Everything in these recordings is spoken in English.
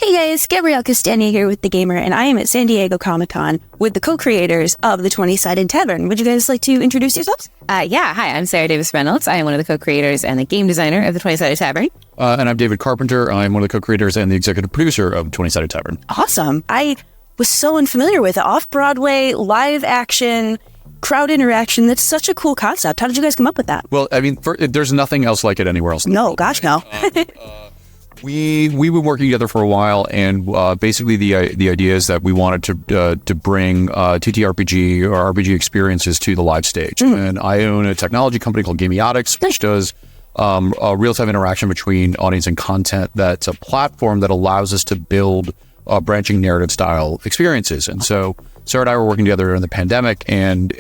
Hey guys, Gabrielle Castagna here with The Gamer, and I am at San Diego Comic-Con with the co-creators of the 20-Sided Tavern. Would you guys like to introduce yourselves? Yeah, hi, I'm Sarah Davis Reynolds. I am one of the co-creators and the game designer of the 20-Sided Tavern. And I'm David Carpenter. I'm one of the co-creators and the executive producer of 20-Sided Tavern. Awesome. I was so unfamiliar with it. Off-Broadway, live action, crowd interaction. That's such a cool concept. How did you guys come up with that? Well, I mean, there's nothing else like it anywhere else. No, gosh, no. We've been working together for a while, and basically the idea is that we wanted to bring TTRPG or RPG experiences to the live stage. And I own a technology company called Gamiotics, which does a real-time interaction between audience and content. That's a platform that allows us to build branching narrative style experiences. And so Sarah and I were working together during the pandemic and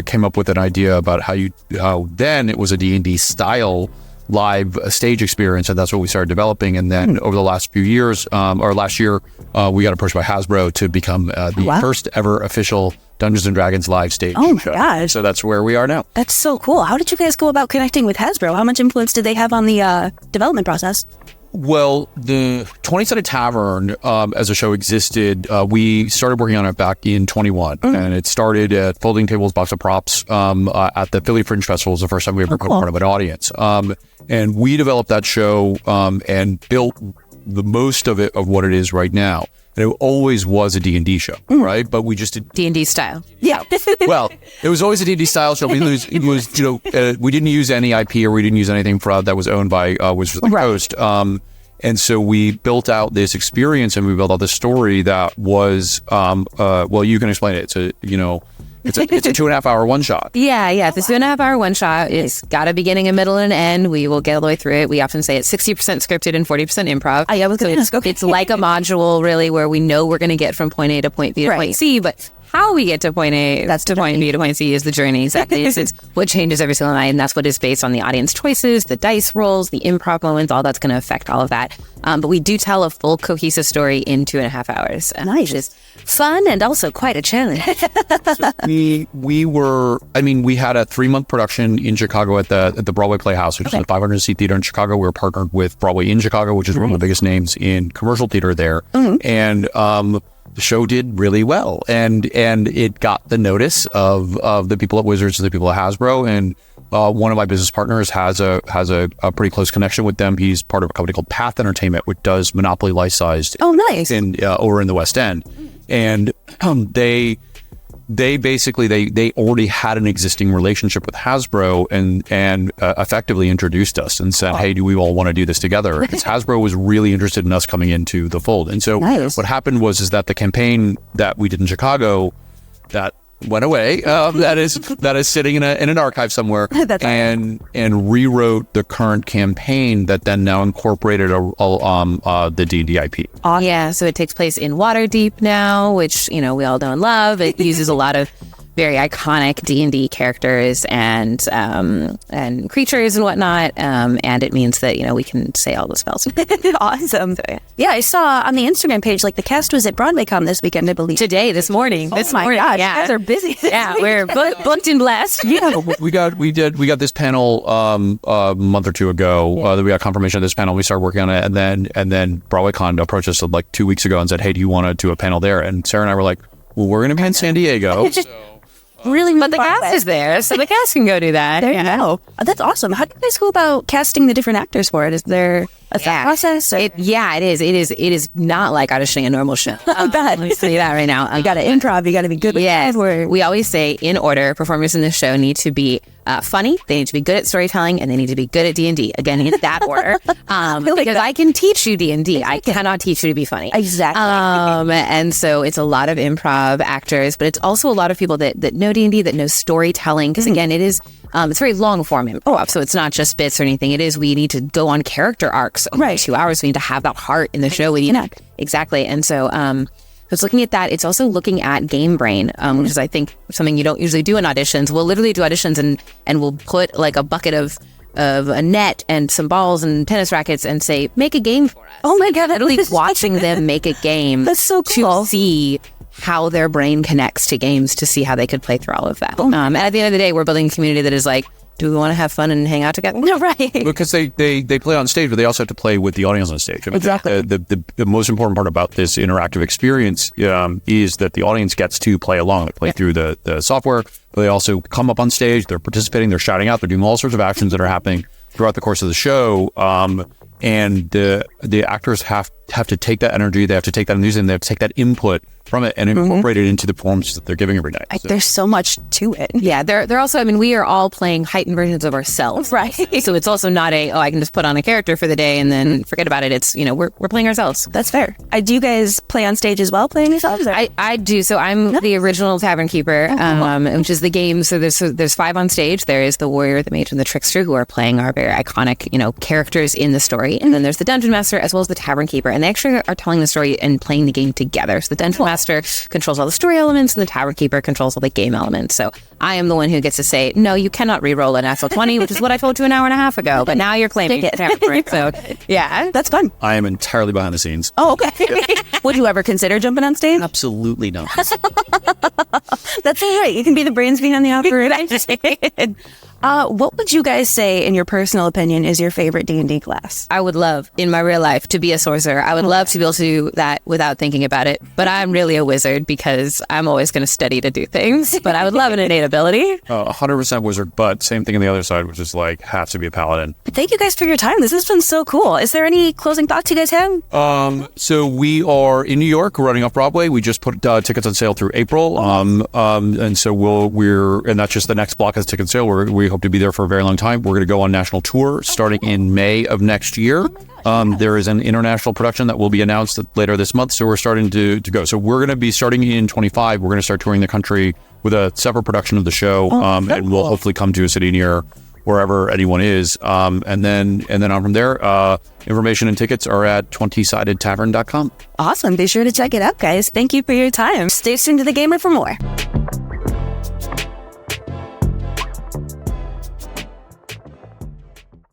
came up with an idea about how then it was a D&D style live stage experience, and that's what we started developing. And then over the last few years, or last year, we got approached by Hasbro to become the first ever official Dungeons and Dragons live stage Oh my show. gosh. So that's where we are now. That's so cool. How did you guys go about connecting with Hasbro? How much influence did they have on the development process? Well, the 20-Sided Tavern as a show existed. We started working on it back in 21, and it started at Folding Tables, Box of Props at the Philly Fringe Festival. Was the first time we ever put in front of an audience. And we developed that show and built the most of it of what it is right now. And it always was a D&D show, right? But we just did D&D style. Yeah. Well, it was always a D&D style show. It was we didn't use any IP or we didn't use anything that was owned by Wizards of the Coast. And so we built out this experience and we built out this story that was, well, you can explain it. It's a 2.5 hour one shot. Yeah. It's a 2.5 hour one shot. It's got a beginning, a middle, and an end. We will get all the way through it. We often say it's 60% scripted and 40% improv. I was going to ask. Okay. It's like a module, really, where we know we're going to get from point A to point B to point C, but how we get to point A to point B to point C is the journey. Exactly. It's what changes every single night, and that's what is based on the audience choices, the dice rolls, the improv moments, all that's going to affect all of that. But we do tell a full cohesive story in 2.5 hours. Nice. Which is fun and also quite a challenge. We had a 3-month production in Chicago at the Broadway Playhouse, which is a 500-seat theater in Chicago. We were partnered with Broadway in Chicago, which is one of the biggest names in commercial theater there. And the show did really well, and it got the notice of the people at Wizards and the people at Hasbro. And one of my business partners has a pretty close connection with them. He's part of a company called Path Entertainment, which does Monopoly life-sized. Oh, nice. Over in the West End, and they basically they already had an existing relationship with Hasbro and effectively introduced us and said, hey, do we all want to do this together? Because Hasbro was really interested in us coming into the fold. And so what happened was that the campaign that we did in Chicago that went away, that is sitting in an archive somewhere, and rewrote the current campaign that then now incorporated the D&D IP. Yeah, so it takes place in Waterdeep now, which we all know and love. It uses a lot of very iconic D&D characters and creatures and whatnot, and it means that we can say all the spells. Awesome. Yeah, I saw on the Instagram page the cast was at BroadwayCon this weekend, I believe. This morning. Oh my gosh, yeah. You guys are busy. Yeah, we're booked and blessed. Yeah, we got this panel a month or two ago. That we got confirmation of this panel. We started working on it, and then BroadwayCon approached us 2 weeks ago and said, hey, do you want to do a panel there? And Sarah and I were like, well, we're going to be in San Diego. Really, but the cast is there, so the cast can go do that. There you go. That's awesome. How do you guys go about casting the different actors for it? Is there a thought process? It is. It is not like auditioning a normal show. Let me say that right now. You got to improv. You got to be good with words. We always say, in order, performers in this show need to be funny, they need to be good at storytelling, and they need to be good at D&D. Again, in that order. Because I can teach you D&D. I cannot teach you to be funny. Exactly. And so it's a lot of improv actors, but it's also a lot of people that know D&D, that know storytelling. Because again, it is it's very long form improv, so it's not just bits or anything. It is, we need to go on character arcs over 2 hours. We need to have that heart in the show. Exactly. And so it's looking at that. It's also looking at game brain, which is, I think, something you don't usually do in auditions. We'll literally do auditions and we'll put a bucket of a net and some balls and tennis rackets and say, make a game for us. Oh my God. Literally watching them make a game. That's so cool. To see how their brain connects to games, to see how they could play through all of that. And at the end of the day, we're building a community that is do we want to have fun and hang out together? No, right. Because they play on stage, but they also have to play with the audience on stage. I mean, Exactly. The most important part about this interactive experience is that the audience gets to play along. They play through the software, but they also come up on stage. They're participating. They're shouting out. They're doing all sorts of actions that are happening throughout the course of the show. And the actors have to take that energy. They have to take that enthusiasm. They have to take that input from it and incorporate it into the performances that they're giving every night. So. There's so much to it. Yeah, they're also, I mean, we are all playing heightened versions of ourselves. Right. So it's also not I can just put on a character for the day and then forget about it. It's, we're playing ourselves. That's fair. Do you guys play on stage as well, playing yourselves? Or? I do. So I'm the original Tavern Keeper, which is the game. So there's 5 on stage. There is the Warrior, the Mage, and the Trickster, who are playing our very iconic, characters in the story. And then there's the Dungeon Master as well as the Tavern Keeper. And they actually are telling the story and playing the game together. So the Dungeon Master controls all the story elements and the Tavern Keeper controls all the game elements. So I am the one who gets to say, no, you cannot re-roll an natural 20, which is what I told you an hour and a half ago. But now you're claiming it. So yeah, that's fun. I am entirely behind the scenes. Oh, okay. Would you ever consider jumping on stage? Absolutely not. That's all right. You can be the brains behind the operation. What would you guys say, in your personal opinion, is your favorite D&D class? I would love, in my real life, to be a sorcerer. I would love to be able to do that without thinking about it. But I'm really a wizard because I'm always going to study to do things. But I would love an innate ability. 100% wizard, but same thing on the other side, which is have to be a paladin. Thank you guys for your time. This has been so cool. Is there any closing thoughts you guys have? So we are in New York, running off-Broadway. We just put tickets on sale through April. And so and that's just the next block of ticket sale. We hope to be there for a very long time. We're going to go on national tour starting in May of next year. There is an international production that will be announced later this month. So we're starting to go. So we're going to be starting in 25. We're going to start touring the country with a separate production of the show. And we'll hopefully come to a city near wherever anyone is. And then on from there, information and tickets are at 20sidedtavern.com. Awesome. Be sure to check it out, guys. Thank you for your time. Stay tuned to The Gamer for more.